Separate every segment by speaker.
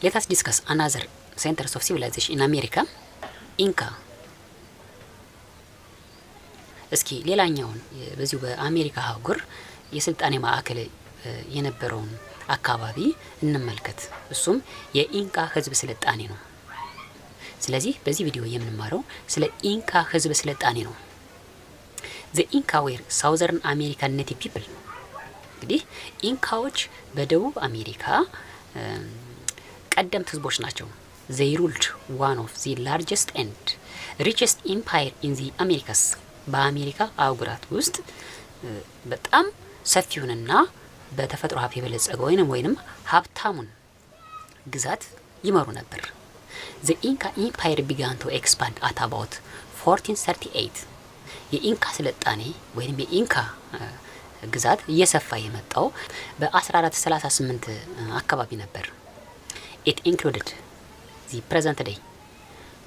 Speaker 1: Let us discuss another centers of civilization in America, Inca. እስኪ ሌላኛውን በዚሁ በአሜሪካ አህጉር የስልጣኔ ማዕከል የነበረውን አካባቢ እንመልከት። እሱም የኢንካ ህዝብ ስልጣኔ ነው። ስለዚህ በዚህ ቪዲዮ የምንማረው ስለ ኢንካ ህዝብ ስልጣኔ ነው። The Inca were Southern American native people. እንግዲህ ኢንካዎች በደቡብ አሜሪካ ቀደምት ህዝቦች ናቸው። They ruled one of the largest and richest empire in the Americas. በአሜሪካ አህጉራት ውስጥ በጣም ሰፊውንና በተፈጥሮ ሀብት የበለጸገው ወይንም ሀብታሙን ግዛት ይመሩ ነበር። The Inca Empire began to expand at about 1438. የኢንካ ስልጣኔ ወይንም የኢንካ ግዛት እየሰፋ የመጣው በ1438 አካባቢ ነበር። It included the present day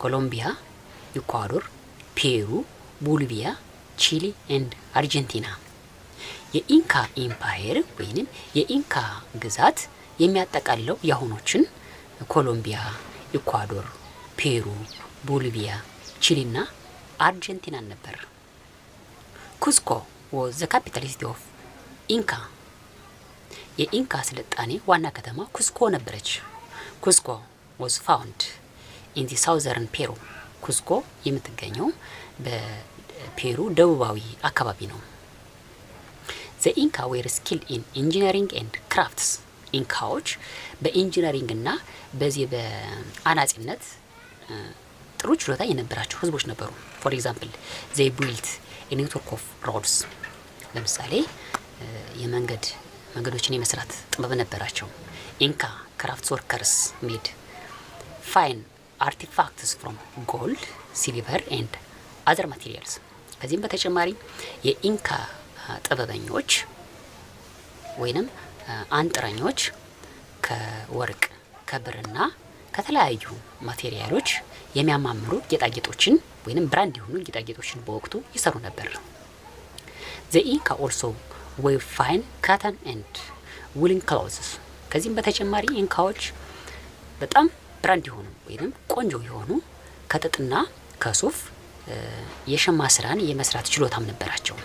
Speaker 1: Colombia, Ecuador, Peru, Bolivia, Chile and Argentina. የኢንካ ኢምፓየር ወይንም የኢንካ ግዛት የሚያጠቃልለው የአሁኖችን ኮሎምቢያ፣ ኢኳዶር፣ ፔሩ፣ ቦሊቪያ፣ ቺሊ እና አርጀንቲና ነበር። Cusco was the capital city of Inca. የኢንካ ስልጣኔ ዋና ከተማ ኩስኮ ነበረች። Cusco was found in the southern Peru. ኩስኮ የምትገኘው በፔሩ ደቡባዊ አካባቢ ነው። The Inca were skilled in engineering and crafts. ኢንካዎች በኢንጂነሪንግ እና በዚህ በአናጺነት ጥሩ ችሎታ የነበራቸው ህዝቦች ነበሩ። For example, they built a network of roads. ለምሳሌ መንገዶችን የመስራት ጥበብ ነበራቸው። Inca crafts workers made fine artifacts from gold, silver and other materials. ከዚህም በተጨማሪ የኢንካ ጥበበኞች ወይንም አንጥረኞች ከወርቅ ከብርና ከተለያዩ ማቴሪያሎች የሚያማምሩ ጌጣጌጦችን ወይንም ብራንድ የሆኑ ጌጣጌጦችን በወቅቱ ይሰሩ ነበር። The Inca also wove fine cotton and woolen clothes. ከዚህም በተጨማሪ ኢንካዎች በጣም ብራንድ የሆኑ ወይንም ቆንጆ የሆኑ ከጥጥና ከሱፍ የሸማ ስራን የመስራት ችሎታም ነበራቸው።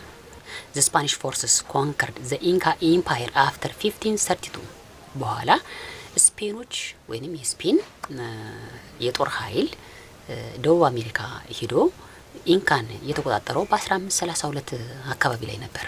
Speaker 1: The Spanish forces conquered the Inca Empire after 1532. በኋላ ስፔኖች ወይንም የስፔን የጦር ኃይል ደቡብ አሜሪካ ሄዶ ኢንካን የተቆጣጠረው በ1532 አካባቢ ላይ ነበር።